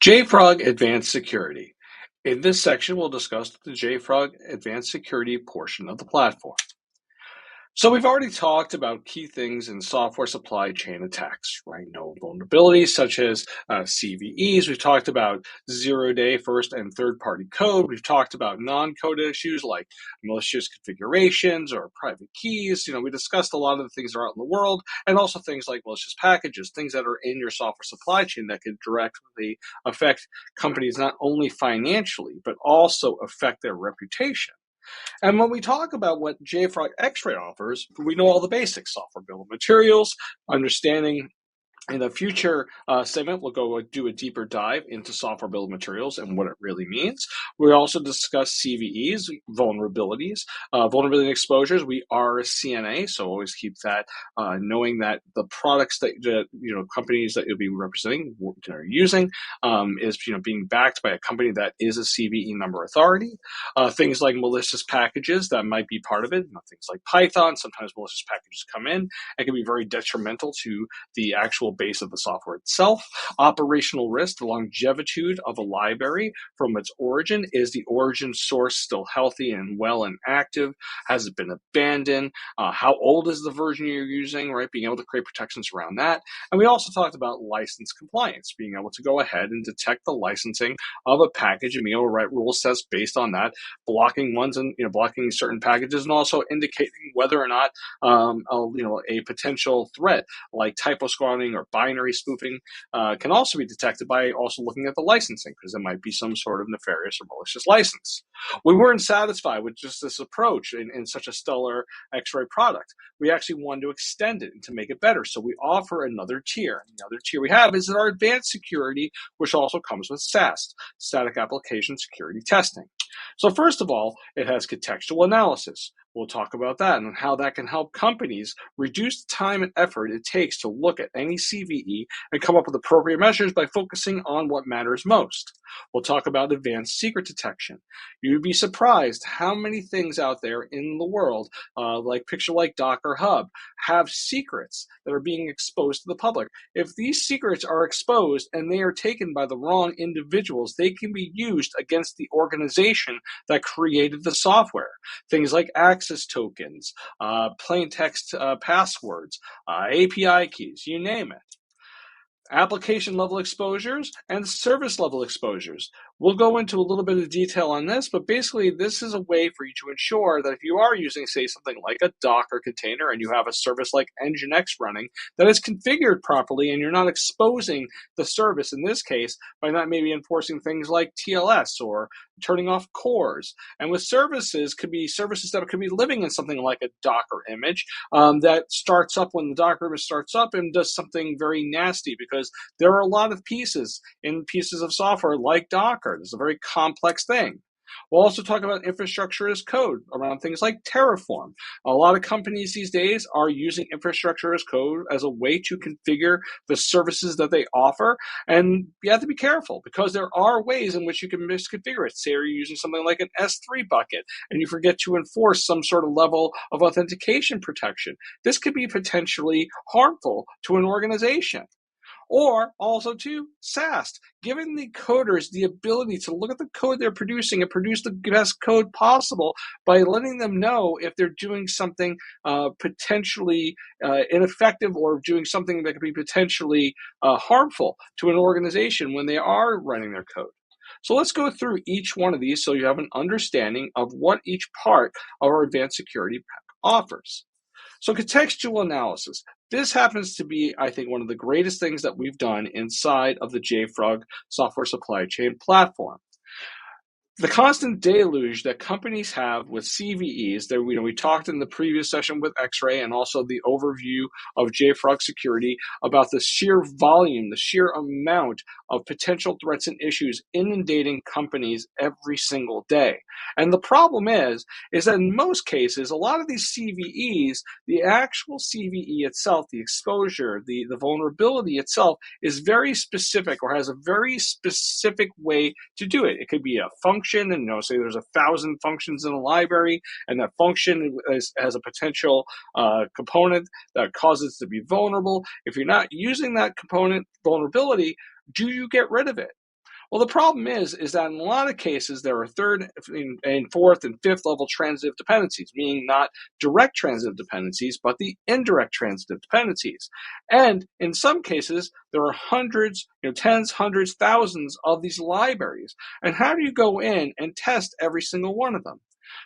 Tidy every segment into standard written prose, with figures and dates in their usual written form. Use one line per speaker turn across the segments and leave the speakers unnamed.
JFrog Advanced Security. In this section, we'll discuss the JFrog Advanced Security portion of the platform. So we've already talked about key things in software supply chain attacks, right? Known vulnerabilities such as CVEs. We've talked about zero-day first and third-party code. We've talked about non-code issues like malicious configurations or private keys. We discussed a lot of the things that are out in the world, and also things like malicious packages, things that are in your software supply chain that could directly affect companies not only financially, but also affect their reputation. And when we talk about what JFrog X-Ray offers, we know all the basics: software bill of materials, understanding. In the future segment, we'll go do a deeper dive into software bill of materials and what it really means. We'll also discuss CVEs, vulnerabilities, vulnerability and exposures. We are a CNA, so always keep that, knowing that the products that companies that you'll be representing are using is being backed by a company that is a CVE number authority. Things like malicious packages that might be part of it. Things like Python. Sometimes malicious packages come in and can be very detrimental to the actual base of the software itself. Operational risk, the longevity of a library from its origin. Is the origin source still healthy and well and active? Has it been abandoned? How old is the version you're using, right? Being able to create protections around that. And we also talked about license compliance, being able to go ahead and detect the licensing of a package and being able to write rule sets based on that, blocking ones and blocking certain packages, and also indicating whether or not a potential threat like typo squatting or binary spoofing can also be detected by also looking at the licensing, because there might be some sort of nefarious or malicious license. We weren't satisfied with just this approach in such a stellar X-Ray product. We actually wanted to extend it and to make it better. So we offer another tier. The other tier we have is our advanced security, which also comes with SAST, Static Application Security Testing. So first of all, it has contextual analysis. We'll talk about that and how that can help companies reduce the time and effort it takes to look at any CVE and come up with appropriate measures by focusing on what matters most. We'll talk about advanced secret detection. You'd be surprised how many things out there in the world, like Docker Hub, have secrets that are being exposed to the public. If these secrets are exposed and they are taken by the wrong individuals, they can be used against the organization that created the software. Things like access tokens, plain text passwords, API keys, you name it. Application level exposures and service level exposures. We'll go into a little bit of detail on this, but basically this is a way for you to ensure that if you are using, say, something like a Docker container and you have a service like Nginx running that is configured properly and you're not exposing the service in this case by not maybe enforcing things like TLS or turning off cores. And with services, could be services that could be living in something like a Docker image that starts up when the Docker image starts up and does something very nasty, because there are a lot of pieces of software like Docker. It's a very complex thing. We'll also talk about infrastructure as code around things like Terraform. A lot of companies these days are using infrastructure as code as a way to configure the services that they offer. And you have to be careful, because there are ways in which you can misconfigure it. Say you're using something like an S3 bucket and you forget to enforce some sort of level of authentication protection. This could be potentially harmful to an organization. Or also to SAST, giving the coders the ability to look at the code they're producing and produce the best code possible by letting them know if they're doing something potentially ineffective or doing something that could be potentially harmful to an organization when they are running their code. So let's go through each one of these so you have an understanding of what each part of our advanced security pack offers. So contextual analysis. This happens to be, I think, one of the greatest things that we've done inside of the JFrog software supply chain platform. The constant deluge that companies have with CVEs, that we talked in the previous session with X-Ray and also the overview of JFrog security about the sheer volume, the sheer amount of potential threats and issues inundating companies every single day. And the problem is that in most cases, a lot of these CVEs, the actual CVE itself, the exposure, the vulnerability itself is very specific, or has a very specific way to do it. It could be a function, and say there's 1,000 functions in a library, and that function has a potential component that causes it to be vulnerable. If you're not using that component vulnerability, do you get rid of it? Well, the problem is that in a lot of cases, there are third and fourth and fifth level transitive dependencies, meaning not direct transitive dependencies, but the indirect transitive dependencies. And in some cases, there are hundreds, tens, hundreds, thousands of these libraries. And how do you go in and test every single one of them?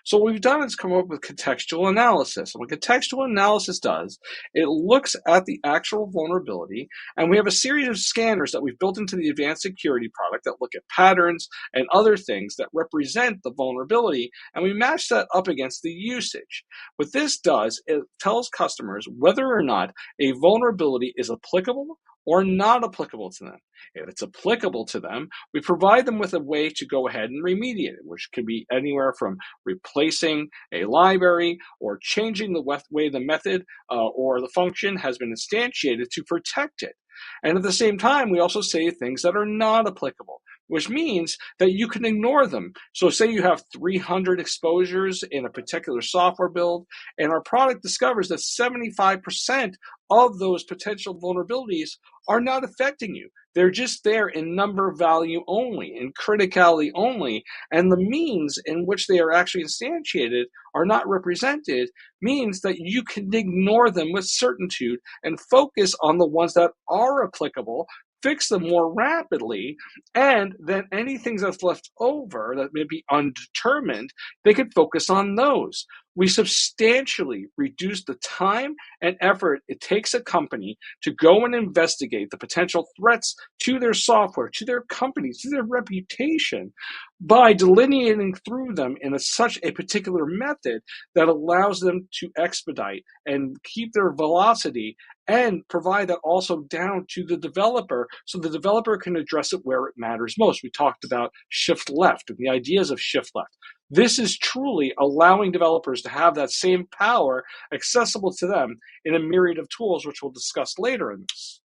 So what we've done is come up with contextual analysis. And what contextual analysis does, it looks at the actual vulnerability, and we have a series of scanners that we've built into the advanced security product that look at patterns and other things that represent the vulnerability, and we match that up against the usage. What this does, it tells customers whether or not a vulnerability is applicable or not applicable to them. If it's applicable to them, we provide them with a way to go ahead and remediate it, which could be anywhere from replacing a library or changing the way the method or the function has been instantiated to protect it. And at the same time, we also say things that are not applicable, which means that you can ignore them. So say you have 300 exposures in a particular software build, and our product discovers that 75% of those potential vulnerabilities are not affecting you. They're just there in number value only, in criticality only, and the means in which they are actually instantiated are not represented, means that you can ignore them with certitude and focus on the ones that are applicable, fix them more rapidly, and then anything that's left over that may be undetermined, they could focus on those. We substantially reduce the time and effort it takes a company to go and investigate the potential threats to their software, to their company, to their reputation, by delineating through them in such a particular method that allows them to expedite and keep their velocity and provide that also down to the developer so the developer can address it where it matters most. We talked about shift left and the ideas of shift left. This is truly allowing developers to have that same power accessible to them in a myriad of tools, which we'll discuss later in this.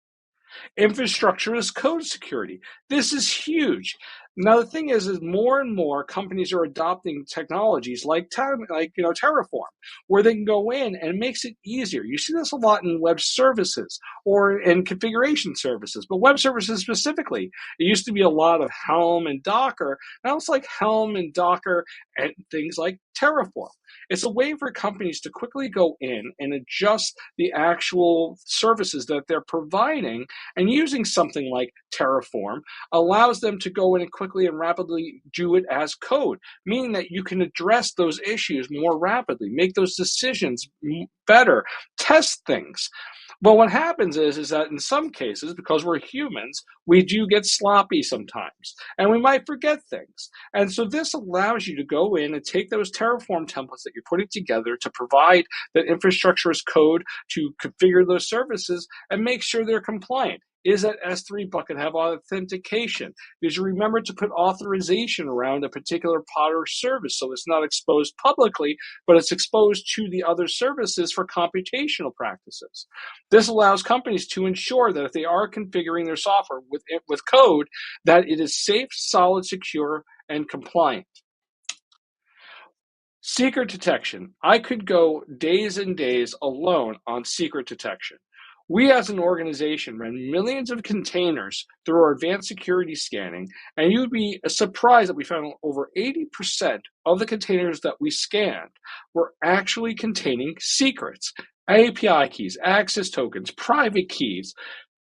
Infrastructure as code security. This is huge. Now the thing is more and more companies are adopting technologies like Terraform, where they can go in and it makes it easier. You see this a lot in web services or in configuration services, but web services specifically. It used to be a lot of Helm and Docker. Now it's like Helm and Docker and things like Terraform. It's a way for companies to quickly go in and adjust the actual services that they're providing, and using something like Terraform allows them to go in and quickly and rapidly do it as code, meaning that you can address those issues more rapidly, make those decisions better, test things. But what happens is that in some cases, because we're humans, we do get sloppy sometimes, and we might forget things. And so this allows you to go in and take those Terraform templates that you're putting together to provide that infrastructure as code to configure those services and make sure they're compliant. Is that S3 bucket have authentication? Did you remember to put authorization around a particular pod or service so it's not exposed publicly, but it's exposed to the other services for computational practices? This allows companies to ensure that if they are configuring their software with code, that it is safe, solid, secure, and compliant. Secret detection. I could go days and days alone on secret detection. We as an organization ran millions of containers through our advanced security scanning, and you'd be surprised that we found over 80% of the containers that we scanned were actually containing secrets, API keys, access tokens, private keys,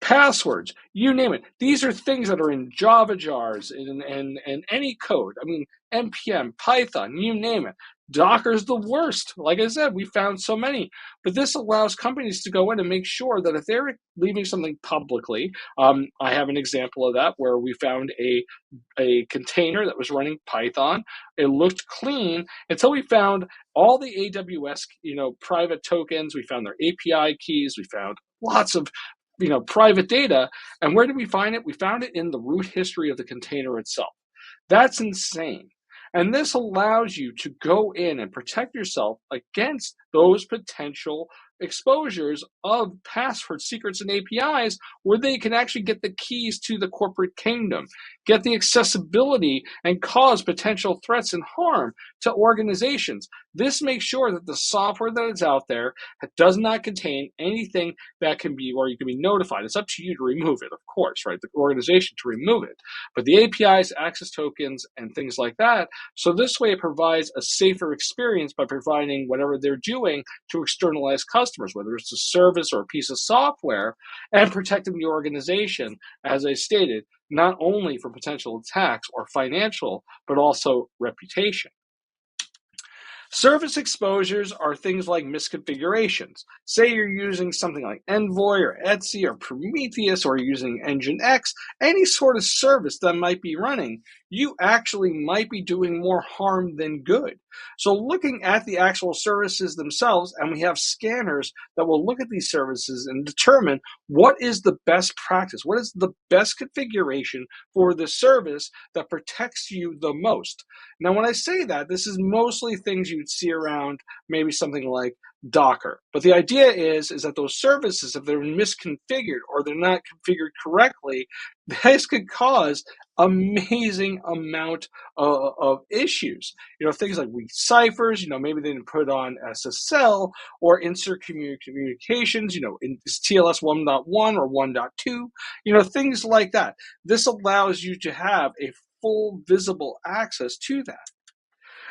passwords, you name it. These are things that are in Java jars and any code. I mean, NPM, Python, you name it. Docker's the worst. Like I said, we found so many. But this allows companies to go in and make sure that if they're leaving something publicly, I have an example of that where we found a container that was running Python. It looked clean until we found all the AWS, private tokens. We found their API keys. We found lots of private data. And where did we find it? We found it in the root history of the container itself. That's insane. And this allows you to go in and protect yourself against those potential exposures of password secrets and APIs where they can actually get the keys to the corporate kingdom, get the accessibility and cause potential threats and harm to organizations. This makes sure that the software that is out there does not contain anything that can be, or you can be notified. It's up to you to remove it, of course, right? The organization to remove it. But the APIs, access tokens, and things like that. So this way it provides a safer experience by providing whatever they're doing to externalize customers, whether it's a service or a piece of software, and protecting the organization, as I stated, not only for potential attacks or financial, but also reputation. Service exposures are things like misconfigurations. Say you're using something like Envoy or Etsy or Prometheus, or you're using Nginx, any sort of service that might be running, you actually might be doing more harm than good. So looking at the actual services themselves, and we have scanners that will look at these services and determine what is the best practice, what is the best configuration for the service that protects you the most. Now, when I say that, this is mostly things you'd see around maybe something like Docker. But the idea is that those services, if they're misconfigured or they're not configured correctly, this could cause amazing amount of issues. Things like weak ciphers, maybe they didn't put on SSL or insert communications, in TLS 1.1 or 1.2, things like that. This allows you to have a full visible access to that.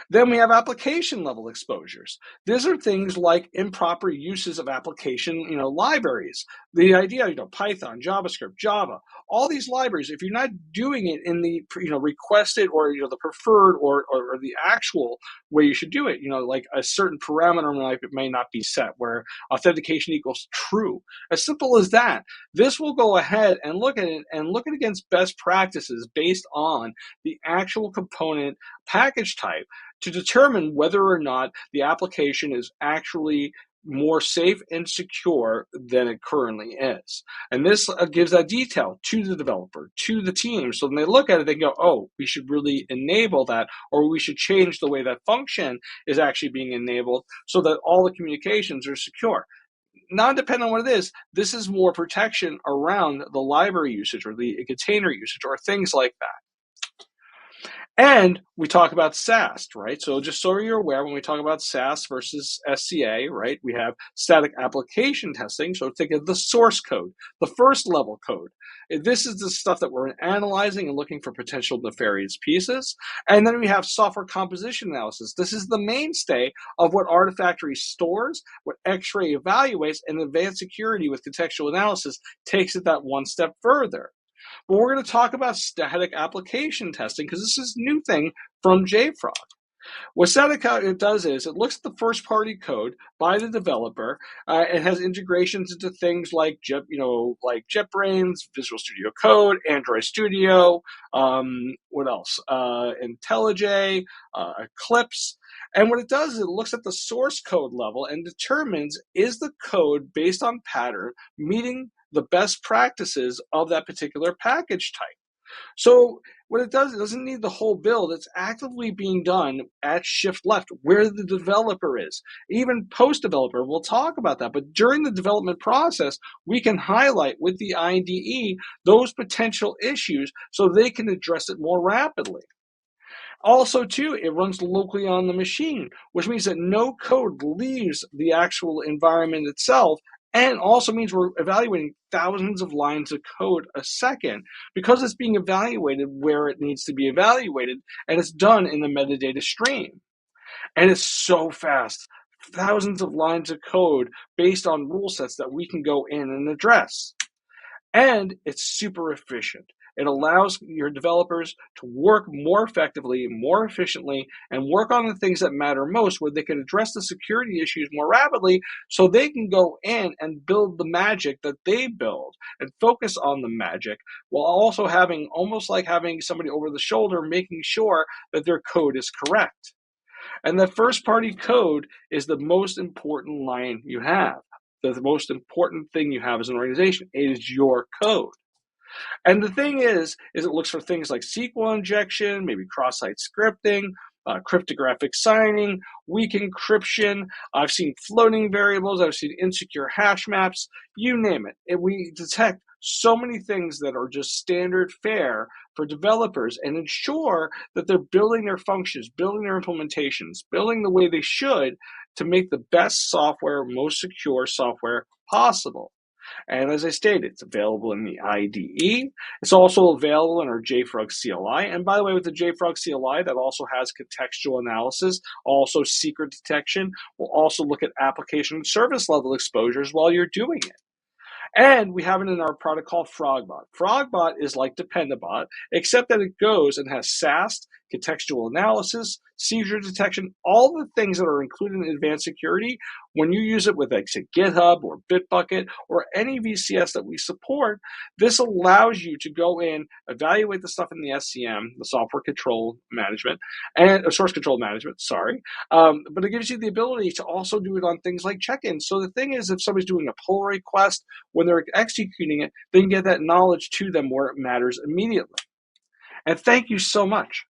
Then we have application level exposures. These are things like improper uses of application, libraries. The idea, Python, JavaScript, Java, all these libraries, if you're not doing it in the, requested or, the preferred or the actual way you should do it, like a certain parameter may not be set where authentication equals true. As simple as that. This will go ahead and look at it and look at against best practices based on the actual component package type to determine whether or not the application is actually more safe and secure than it currently is. And this gives that detail to the developer, to the team. So when they look at it, they go, oh, we should really enable that, or we should change the way that function is actually being enabled so that all the communications are secure. Non-dependent on what it is, this is more protection around the library usage or the container usage or things like that. And we talk about SAST, right? So just so you're aware, when we talk about SAST versus SCA, right, we have static application testing. So think of the source code, the first level code. This is the stuff that we're analyzing and looking for potential nefarious pieces. And then we have software composition analysis. This is the mainstay of what Artifactory stores, what X-Ray evaluates, and advanced security with contextual analysis takes it that one step further. But we're going to talk about static application testing because this is a new thing from JFrog. What static does is it looks at the first-party code by the developer. It has integrations into things like JetBrains, Visual Studio Code, Android Studio. What else? IntelliJ, Eclipse. And what it does is it looks at the source code level and determines, is the code based on pattern meeting the best practices of that particular package type. So what it does, it doesn't need the whole build. It's actively being done at shift left where the developer is. Even post-developer, we'll talk about that. But during the development process, we can highlight with the IDE those potential issues so they can address it more rapidly. Also, too, it runs locally on the machine, which means that no code leaves the actual environment itself. And also means we're evaluating thousands of lines of code a second because it's being evaluated where it needs to be evaluated, and it's done in the metadata stream. And it's so fast. Thousands of lines of code based on rule sets that we can go in and address. And it's super efficient. It allows your developers to work more effectively, more efficiently, and work on the things that matter most, where they can address the security issues more rapidly so they can go in and build the magic that they build and focus on the magic while also having almost like having somebody over the shoulder making sure that their code is correct. And the first-party code is the most important line you have. The most important thing you have as an organization is your code. And the thing is it looks for things like SQL injection, maybe cross-site scripting, cryptographic signing, weak encryption. I've seen floating variables. I've seen insecure hash maps. You name it. We detect So many things that are just standard fare for developers and ensure that they're building their functions, building their implementations, building the way they should to make the best software, most secure software possible. And as I stated, it's available in the IDE. It's also available in our JFrog CLI. And by the way, with the JFrog CLI, that also has contextual analysis, also secret detection. We'll also look at application and service level exposures while you're doing it. And we have it in our product called FrogBot. FrogBot is like Dependabot, except that it goes and has SAST, contextual analysis, seizure detection, all the things that are included in advanced security. When you use it with, like, say, GitHub or Bitbucket or any VCS that we support, this allows you to go in, evaluate the stuff in the SCM, the software control management, and source control management, sorry. But it gives you the ability to also do it on things like check-ins. So the thing is, if somebody's doing a pull request, when they're executing it, they can get that knowledge to them where it matters immediately. And thank you so much.